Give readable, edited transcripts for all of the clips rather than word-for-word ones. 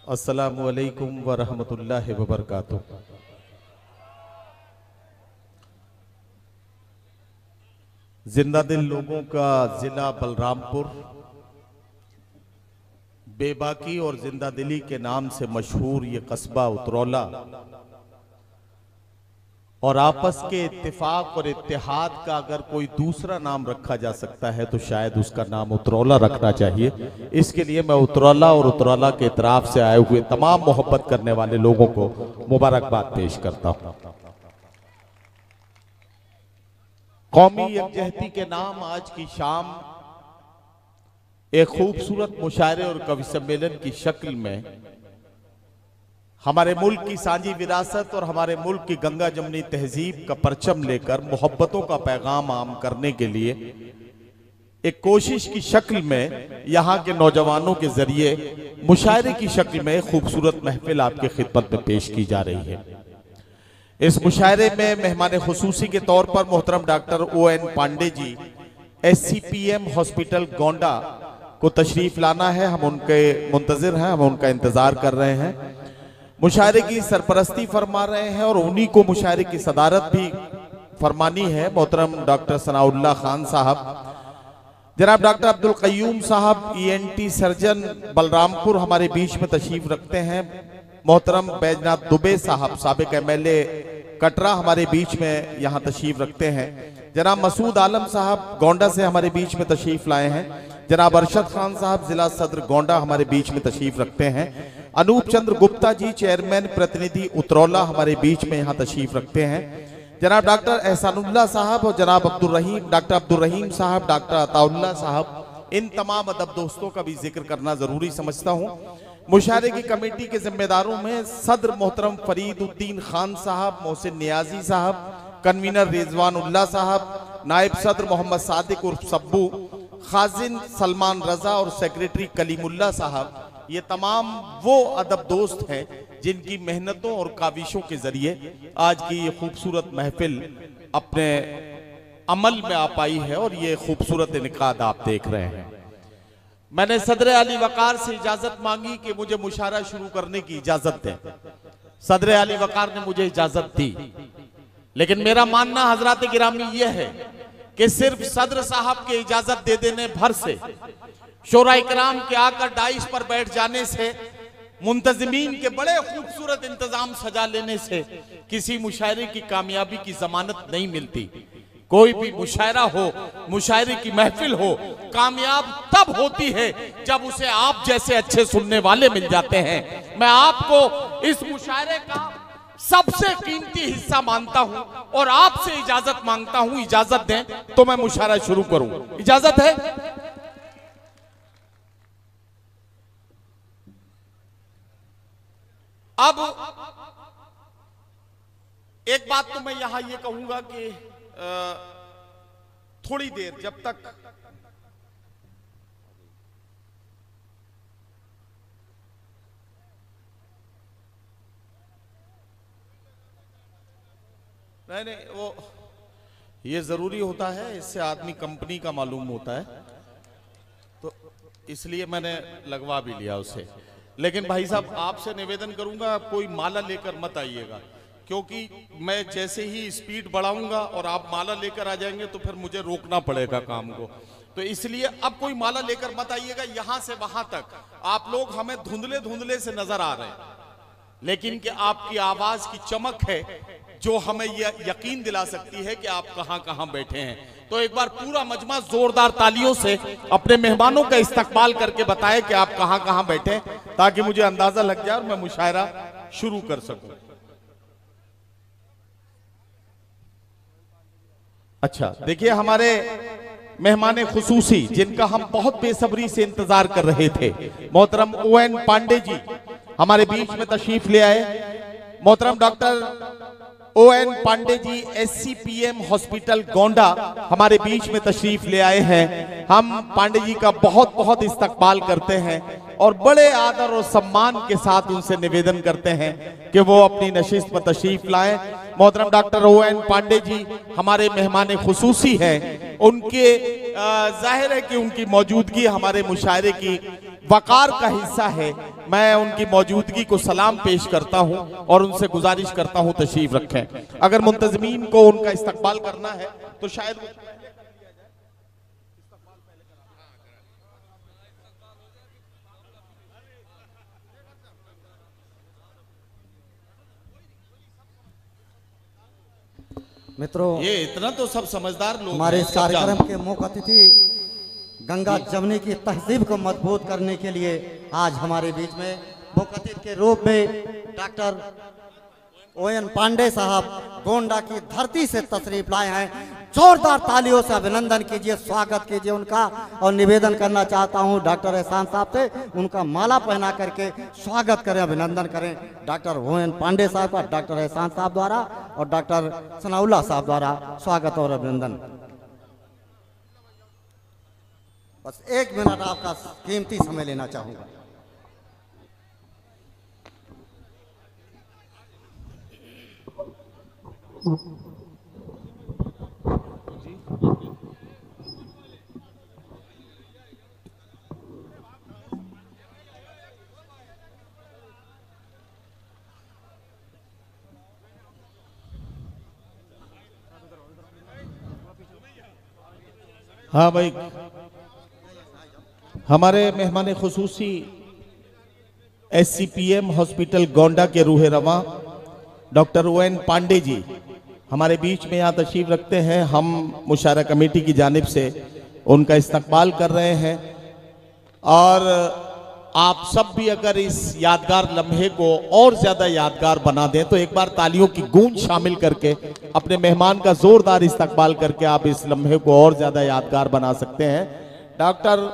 अस्सलामु अलैकुम व रहमतुल्लाहि व बरकातुहू। जिंदा दिल लोगों का जिला बलरामपुर बेबाकी और जिंदा दिली के नाम से मशहूर ये कस्बा उतरौला और आपस के इत्तेफाक और इत्तेहाद का अगर कोई दूसरा नाम रखा जा सकता है तो शायद उसका नाम उतरौला रखना चाहिए। इसके लिए मैं उतरौला और उतरौला के इतराफ से आए हुए तमाम मोहब्बत करने वाले लोगों को मुबारकबाद पेश करता हूं। कौमी यकजहती के नाम आज की शाम एक खूबसूरत मुशायरे और कवि सम्मेलन की शक्ल में हमारे मुल्क की सांझी विरासत और हमारे मुल्क की गंगा जमनी तहजीब का परचम लेकर मोहब्बतों का पैगाम आम करने के लिए एक कोशिश की शक्ल में यहाँ के नौजवानों के जरिए मुशायरे की शक्ल में खूबसूरत महफिल आपके खिदमत में पेश की जा रही है। इस मुशायरे में मेहमान खुसूसी के तौर पर मोहतरम doctor ON Pandey ji SCPM hospital Gonda को तशरीफ लाना है। हम उनके मुंतजिर हैं, हम उनका इंतजार कर रहे हैं। मुशायरे की सरपरस्ती फरमा रहे हैं और उन्हीं को मुशायरे की सदारत भी फरमानी है मोहतरम डॉक्टर सनाउल्लाह खान साहब। जनाब डॉक्टर अब्दुल कय्यूम साहब ENT सर्जन बलरामपुर हमारे बीच में तशरीफ रखते हैं। मोहतरम बैजनाथ दुबे साहब साबिक MLA कटरा हमारे बीच में यहाँ तशरीफ रखते हैं। जनाब मसूद आलम साहब गोंडा से हमारे बीच में तशरीफ लाए हैं। जनाब अरशद खान साहब जिला सदर गोंडा हमारे बीच में तशरीफ रखते हैं। अनूप चंद्र गुप्ता जी चेयरमैन प्रतिनिधि उतरौला हमारे बीच में यहाँ तशरीफ रखते हैं। जनाब डॉक्टर एहसानुल्लाह साहब और जनाब डॉक्टर अब्दुल रहीम साहब, डॉक्टर अताउल्लाह साहब, इन तमाम अदब दोस्तों का भी जिक्र करना जरूरी समझता हूँ। मुशायरे की कमेटी के जिम्मेदारों में सदर मोहतरम फरीद उद्दीन खान साहब, मोहसिन नियाजी साहब, कन्वीनर रिजवानुल्लाह साहब, नायब सदर मोहम्मद सादिक उर्फ सब्बू, खाजिन सलमान रजा और सेक्रेटरी कलीमुल्लाह साहब, ये तमाम वो अदब दोस्त हैं जिनकी मेहनतों और काविशों के जरिए आज की ये खूबसूरत महफिल अपने अमल में आ पाई है और ये खूबसूरत इनकाद आप देख रहे हैं। मैंने सदर अली वकार से इजाजत मांगी कि मुझे मुशायरा शुरू करने की इजाजत दें। सदर अली वकार ने मुझे इजाजत दी, लेकिन मेरा मानना हजरात गिरामी यह है कि सिर्फ सदर साहब के इजाजत दे देने भर से, शोरा इकराम के आकर डाइस पर बैठ जाने से, मुंतजिमीन के बड़े खूबसूरत इंतजाम सजा लेने से किसी मुशायरे की कामयाबी की जमानत नहीं मिलती। कोई भी मुशायरा हो, मुशायरे की महफिल हो, कामयाब तब होती है जब उसे आप जैसे अच्छे सुनने वाले मिल जाते हैं। मैं आपको इस मुशायरे का सबसे कीमती हिस्सा मानता हूं और आपसे इजाजत मांगता हूं। इजाजत दें तो मैं मुशायरा शुरू करूं। इजाजत है? अब एक बात तो मैं यहां ये कहूंगा कि थोड़ी देर जब तक नहीं वो ये जरूरी होता है, इससे आदमी कंपनी का मालूम होता है, तो इसलिए मैंने लगवा भी लिया उसे। लेकिन भाई साहब आपसे निवेदन करूंगा, कोई माला लेकर मत आइएगा, क्योंकि मैं जैसे ही स्पीड बढ़ाऊंगा और आप माला लेकर आ जाएंगे तो फिर मुझे रोकना पड़ेगा काम को। तो इसलिए अब कोई माला लेकर मत आइएगा। यहां से वहां तक आप लोग हमें धुंधले धुंधले से नजर आ रहे हैं, लेकिन कि आपकी आवाज की चमक है जो हमें यह यकीन दिला सकती है कि आप कहां कहां बैठे हैं। तो एक बार पूरा मजमा जोरदार तालियों से अपने मेहमानों का इस्तकबाल करके बताएं कि आप कहां कहां बैठे हैं, ताकि मुझे अंदाजा लग जाए और मैं मुशायरा शुरू कर सकूं। अच्छा देखिए, हमारे मेहमान खुसूसी जिनका हम बहुत बेसब्री से इंतजार कर रहे थे, मोहतरम ON पांडे जी हमारे बीच में तशरीफ ले आए। मोहतरम doctor ON Pandey ji SCPM hospital Gonda हमारे बीच में तशरीफ ले आए हैं। हम पांडे जी का बहुत बहुत इस्तकबाल करते हैं और बड़े आदर और सम्मान के साथ उनसे निवेदन करते हैं कि वो अपनी नशिस्त में तशरीफ लाएं। मोहतरम डॉक्टर ON पांडे जी हमारे मेहमान खुसूसी हैं। उनके जाहिर है कि उनकी मौजूदगी हमारे मुशायरे की वकार का हिस्सा है। मैं उनकी मौजूदगी को सलाम पेश करता हूं और उनसे गुजारिश करता हूं तशरीफ रखें। अगर मुंतजमीन को उनका इस्तकबाल करना है तो शायद मित्रों, ये इतना तो सब समझदार लोग हमारे इस कार्यक्रम के मुख्य अतिथि गंगा जमुनी की तहजीब को मजबूत करने के लिए आज हमारे बीच में मुख्य अतिथि के रूप में डॉक्टर ON पांडे साहब गोंडा की धरती से तशरीफ लाए हैं। जोरदार तालियों से अभिनंदन कीजिए, स्वागत कीजिए उनका। और निवेदन करना चाहता हूं डॉक्टर एहसान साहब से, उनका माला पहना करके स्वागत करें, अभिनंदन करें डॉक्टर ON पांडे साहब का, डॉक्टर एहसान साहब द्वारा और डॉक्टर सनाउल्लाह साहब द्वारा स्वागत और अभिनंदन। बस 1 मिनट आपका कीमती समय लेना चाहूंगा। हाँ भाई, हमारे मेहमान खुसूसी SCPM हॉस्पिटल गोंडा के रूहे रवा डॉक्टर ON पांडे जी हमारे बीच में यहाँ तशरीफ रखते हैं। हम मुशारा कमेटी की जानिब से उनका इस्तकबाल कर रहे हैं और आप सब भी अगर इस यादगार लम्हे को और ज्यादा यादगार बना दें तो एक बार तालियों की गूंज शामिल करके अपने मेहमान का जोरदार इस्तकबाल करके आप इस लम्हे को और ज्यादा यादगार बना सकते हैं। डॉक्टर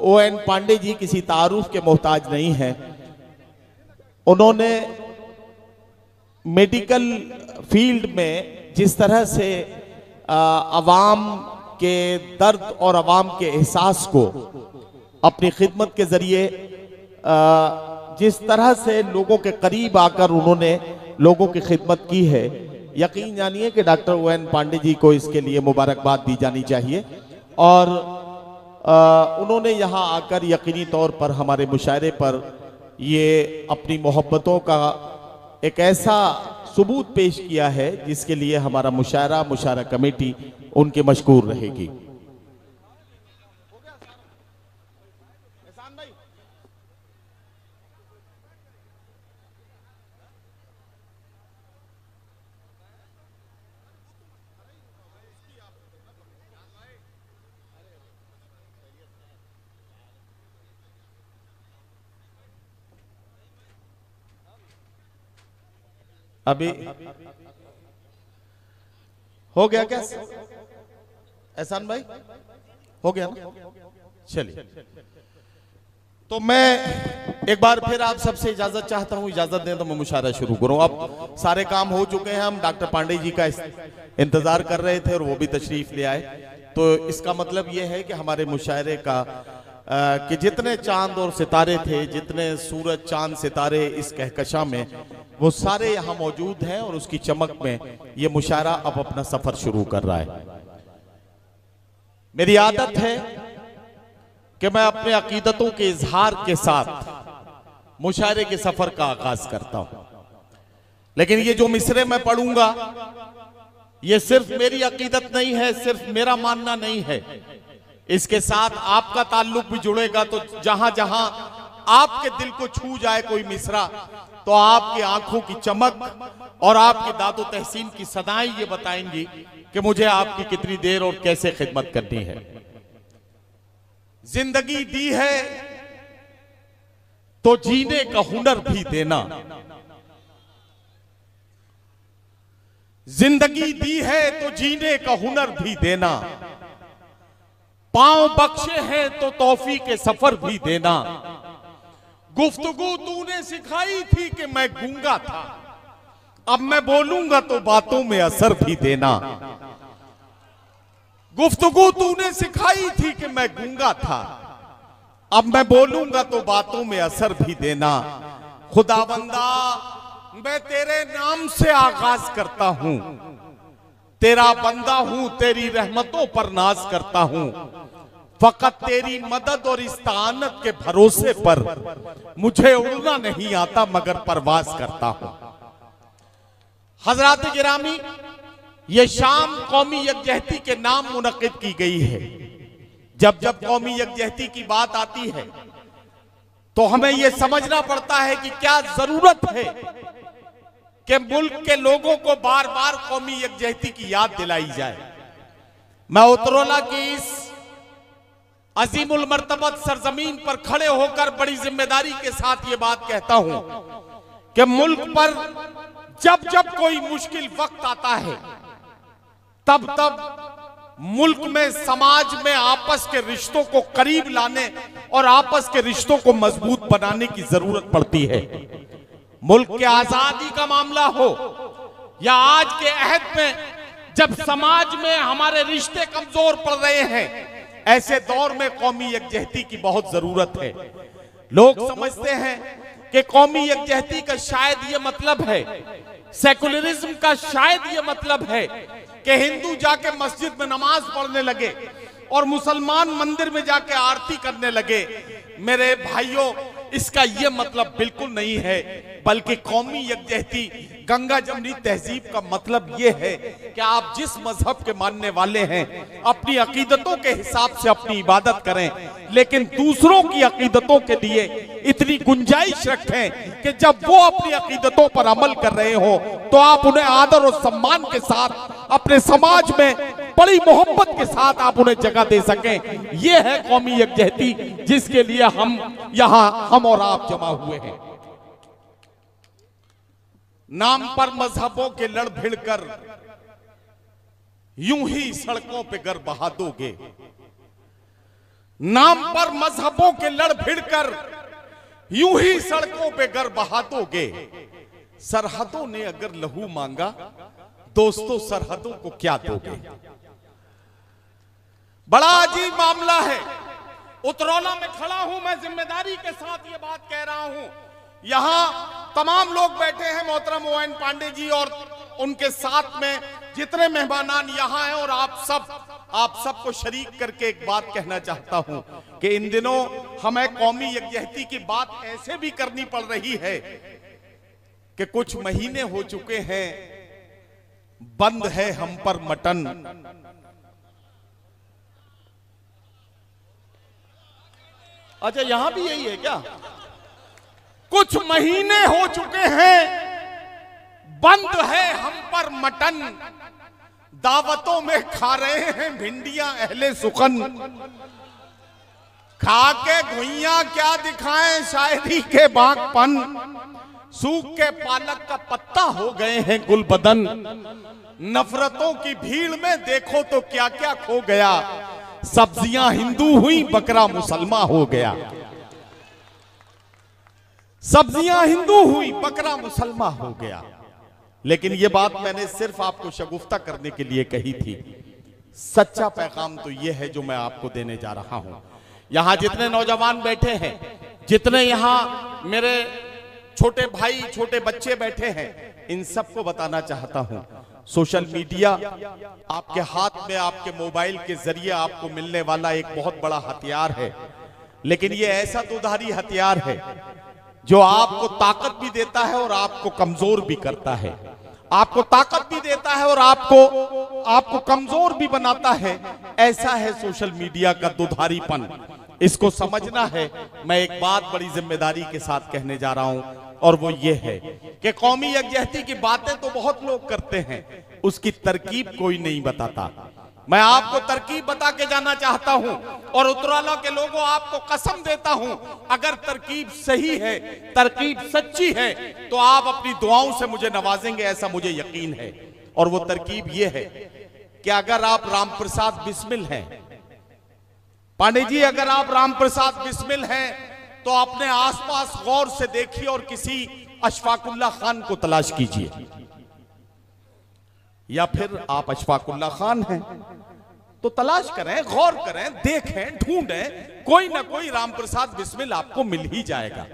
ON पांडे जी किसी तारुफ के मोहताज नहीं हैं। उन्होंने मेडिकल फील्ड में जिस तरह से अवाम के दर्द और अवाम के एहसास को अपनी खिदमत के जरिए जिस तरह से लोगों के करीब आकर उन्होंने लोगों की खिदमत की है, यकीन जानिए कि डॉक्टर ON पांडे जी को इसके लिए मुबारकबाद दी जानी चाहिए। और उन्होंने यहाँ आकर यकीनी तौर पर हमारे मुशायरे पर ये अपनी मोहब्बतों का एक ऐसा सबूत पेश किया है जिसके लिए हमारा मुशायरा कमेटी उनके मशकूर रहेगी। अभी हो गया क्या एहसान भाई? हो गया ना? चलिए, तो मैं एक बार फिर आप सबसे इजाजत चाहता हूं। इजाजत दें तो मैं मुशायरा शुरू करूं। अब सारे काम हो चुके हैं, हम डॉक्टर पांडे जी का इंतजार कर रहे थे और वो भी तशरीफ ले आए। तो इसका मतलब ये है कि हमारे मुशायरे का कि जितने चांद और सितारे थे, जितने सूरज चांद सितारे इस कहकशा में, वो सारे यहाँ मौजूद हैं और उसकी चमक में ये मुशायरा अब अपना सफर शुरू कर रहा है। मेरी आदत है कि मैं अपने अकीदतों के इजहार के साथ मुशायरे के सफर का आगाज करता हूं, लेकिन ये जो मिसरे मैं पढ़ूंगा ये सिर्फ मेरी अकीदत नहीं है, सिर्फ मेरा मानना नहीं है, इसके साथ आपका ताल्लुक भी जुड़ेगा। तो जहां जहां आपके दिल को छू जाए कोई मिसरा, तो आपकी आंखों की चमक और आपकी दादो तहसीन की सदाएं ये बताएंगी कि मुझे आपकी कितनी देर और कैसे खिदमत करनी है। जिंदगी दी है तो जीने का हुनर भी देना, जिंदगी दी है तो जीने का हुनर भी देना, पांव बख्शे हैं तो तौफीक के सफर भी देना। गुफ्तगू तूने सिखाई थी कि मैं गूंगा था, अब मैं बोलूंगा तो बातों में असर भी देना। गुफ्तगू तूने सिखाई थी कि मैं गूंगा था, अब मैं बोलूंगा तो बातों में असर भी देना। खुदावंदा मैं तेरे नाम से आगाज करता हूं, तेरा बंदा हूं, तेरी रहमतों पर नाज करता हूं। फकत तेरी मदद और इस्ताअनत के भरोसे पर मुझे उड़ना नहीं आता मगर परवाज करता हूं। हजरात गिरामी, ये शाम कौमी यकजहती के नाम मुनक़िद की गई है। जब जब कौमी यकजहती की बात आती है तो हमें यह समझना पड़ता है कि क्या जरूरत है कि मुल्क के लोगों को बार बार कौमी यकजहती की याद दिलाई जाए। मैं उत्तरोला की इस अजीमुल मर्तबत सरजमीन पर खड़े होकर बड़ी जिम्मेदारी के साथ ये बात कहता हूं कि मुल्क पर जब जब कोई मुश्किल वक्त आता है तब तब मुल्क में, समाज में आपस के रिश्तों को करीब लाने और आपस के रिश्तों को मजबूत बनाने की जरूरत पड़ती है। मुल्क के आजादी का मामला हो या आज के अहद में जब समाज में हमारे रिश्ते कमजोर पड़ रहे हैं, ऐसे दौर में कौमी यकजहती की बहुत जरूरत है। लोग समझते हैं कि कौमी यकजहती का शायद ये मतलब है, सेकुलरिज्म का शायद ये मतलब है कि हिंदू जाके मस्जिद में नमाज पढ़ने लगे और मुसलमान मंदिर में जाके आरती करने लगे। मेरे भाइयों, इसका यह मतलब बिल्कुल नहीं है, बल्कि कौमी यकजहती, गंगा जमनी तहजीब का मतलब यह है कि आप जिस मजहब के मानने वाले हैं अपनी अकीदतों के हिसाब से अपनी इबादत करें, लेकिन दूसरों की अकीदतों के लिए इतनी गुंजाइश रखें कि जब वो अपनी अकीदतों पर अमल कर रहे हो तो आप उन्हें आदर और सम्मान के साथ अपने समाज में बड़ी मोहब्बत के साथ आप उन्हें जगह दे सकें। यह है कौमी यकजहती जिसके लिए हम और आप जमा हुए हैं। नाम पर मजहबों के लड़ भिड़ कर यूं ही सड़कों पे गर बहा दोगे। नाम पर मजहबों के लड़ भिड़ कर यूं ही सड़कों पे गर बहा दोगे। सरहदों ने अगर लहू मांगा, दोस्तों सरहदों को क्या दोगे। बड़ा अजीब मामला है। उत्तरौला में खड़ा हूं, मैं जिम्मेदारी के साथ ये बात कह रहा हूं। यहां तमाम लोग बैठे हैं, मोहतरम ओएन पांडे जी और उनके साथ में जितने मेहमानान यहां हैं, और आप सबको शरीक करके एक बात कहना चाहता हूं कि इन दिनों हमें कौमी यकजहती की बात ऐसे भी करनी पड़ रही है कि कुछ महीने हो चुके हैं बंद है हम पर मटन। अच्छा, यहां भी यही है क्या? कुछ महीने हो चुके हैं बंद है हम पर मटन, दावतों में खा रहे हैं भिंडियां अहले सुखन। खा के घुइयां क्या दिखाएं शायरी के बागपन, सूख के पालक का पत्ता हो गए हैं गुलबदन। नफरतों की भीड़ में देखो तो क्या क्या खो गया, सब्जियां हिंदू हुई बकरा मुसलमान हो गया। सब्जियां हिंदू हुई बकरा मुसलमान हो गया। लेकिन यह बात मैंने सिर्फ आपको शगुफ्ता करने के लिए कही थी। सच्चा पैगाम तो यह है जो मैं आपको देने जा रहा हूं। यहां जितने नौजवान बैठे हैं, जितने यहां मेरे छोटे भाई छोटे बच्चे बैठे हैं, इन सबको बताना चाहता हूं, सोशल मीडिया आपके हाथ में, आपके मोबाइल के जरिए आपको मिलने वाला एक बहुत बड़ा हथियार है। लेकिन यह ऐसा दुधारी हथियार है जो आपको ताकत भी देता है और आपको कमजोर भी करता है। आपको ताकत भी देता है और आपको कमजोर भी बनाता है। ऐसा है सोशल मीडिया का दुधारीपन। इसको समझना है। मैं एक बात बड़ी जिम्मेदारी के साथ कहने जा रहा हूं, और वो ये है कि कौमी यकजहती की बातें तो बहुत लोग करते हैं, उसकी तरकीब कोई नहीं बताता। मैं आपको तरकीब बता के जाना चाहता हूं, और उत्तरौला के लोगों आपको कसम देता हूं, अगर तरकीब सही है, तरकीब सच्ची है, तो आप अपनी दुआओं से मुझे नवाजेंगे, ऐसा मुझे यकीन है। और वो तरकीब ये है कि अगर आप रामप्रसाद बिस्मिल हैं, पांडे जी, अगर आप रामप्रसाद बिस्मिल हैं तो अपने आसपास गौर से देखिए और किसी अशफाकुल्ला खान को तलाश कीजिए, या फिर आप अशफाकुल्ला खान हैं तो तलाश करें, गौर करें, देखें, ढूंढें, कोई ना कोई रामप्रसाद बिस्मिल आपको मिल ही जाएगा।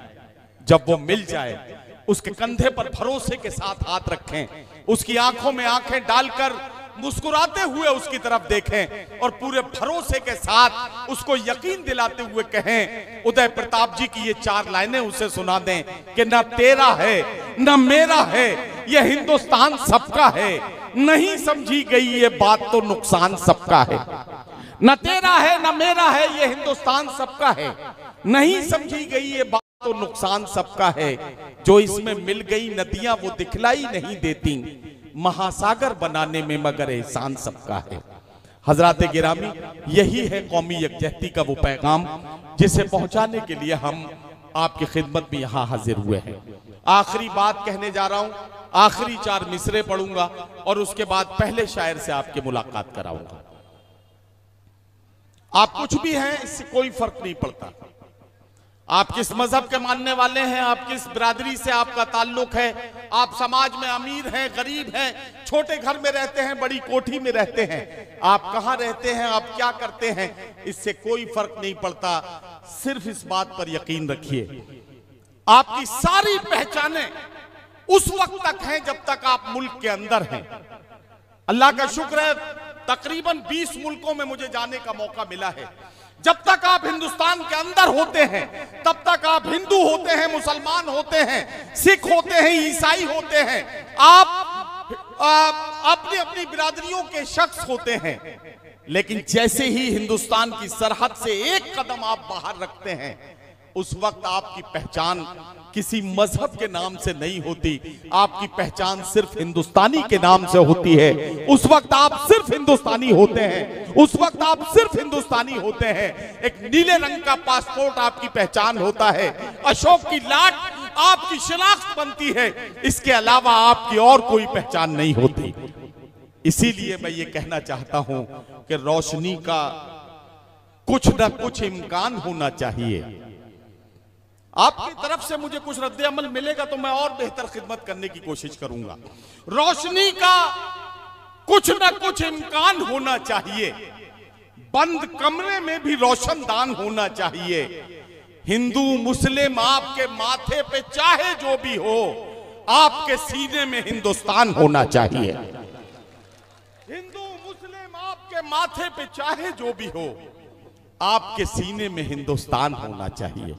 जब वो मिल जाए, उसके कंधे पर भरोसे के साथ हाथ रखें, उसकी आंखों में आंखें डालकर मुस्कुराते हुए उसकी तरफ देखें और पूरे भरोसे के साथ उसको यकीन दिलाते हुए कहें, उदय प्रताप जी की ये 4 लाइनें उसे सुना दें कि न तेरा है न मेरा है, ये हिंदुस्तान सबका है, नहीं समझी गई ये बात तो नुकसान सबका है। न तेरा है न मेरा है, ये हिंदुस्तान सबका है, नहीं समझी गई ये बात तो नुकसान सबका है। जो इसमें मिल गई नदियां वो दिखलाई नहीं देती, महासागर बनाने में मगर एहसान सबका है। हजरात गिरामी, यही है कौमी यकजहती का वो पैगाम जिसे पहुंचाने के लिए हम आपकी खिदमत में यहां हाजिर हुए हैं। आखिरी बात कहने जा रहा हूं, आखिरी 4 मिसरे पढ़ूंगा और उसके बाद पहले शायर से आपकी मुलाकात कराऊंगा। आप कुछ भी हैं, इससे कोई फर्क नहीं पड़ता। आप किस मजहब के मानने वाले हैं, आप किस बिरादरी से आपका ताल्लुक है, आप समाज में अमीर हैं, गरीब हैं, छोटे घर में रहते हैं, बड़ी कोठी में रहते हैं, आप कहां रहते हैं, आप क्या करते हैं, इससे कोई फर्क नहीं पड़ता। सिर्फ इस बात पर यकीन रखिए, आपकी सारी पहचानें उस वक्त तक हैं जब तक आप मुल्क के अंदर हैं। अल्लाह का शुक्र है, तकरीबन 20 मुल्कों में मुझे जाने का मौका मिला है। जब तक आप हिंदुस्तान के अंदर होते हैं तब तक आप हिंदू होते हैं, मुसलमान होते हैं, सिख होते हैं, ईसाई होते हैं, आप अपनी अपनी बिरादरियों के शख्स होते हैं। लेकिन जैसे ही हिंदुस्तान की सरहद से एक कदम आप बाहर रखते हैं, उस वक्त आपकी पहचान किसी मजहब के नाम से नहीं होती, आपकी पहचान सिर्फ हिंदुस्तानी के नाम से होती है। उस वक्त आप सिर्फ हिंदुस्तानी होते हैं, उस वक्त आप सिर्फ हिंदुस्तानी होते हैं। एक नीले रंग का पासपोर्ट आपकी पहचान होता है, अशोक की लाट आपकी शिनाख्त बनती है, इसके अलावा आपकी और कोई पहचान नहीं होती। इसीलिए मैं ये कहना चाहता हूं कि रोशनी का कुछ न कुछ इम्कान होना चाहिए। आपकी तरफ से मुझे कुछ रद्द अमल मिलेगा तो मैं और बेहतर खिदमत करने की कोशिश करूंगा। रोशनी का कुछ न कुछ इम्कान होना चाहिए, बंद कमरे में भी रोशनदान होना चाहिए। हिंदू मुस्लिम आपके माथे पे चाहे जो भी हो, आपके सीने में हिंदुस्तान होना चाहिए। हिंदू मुस्लिम आपके माथे पे चाहे जो भी हो, आपके सीने में हिंदुस्तान होना चाहिए।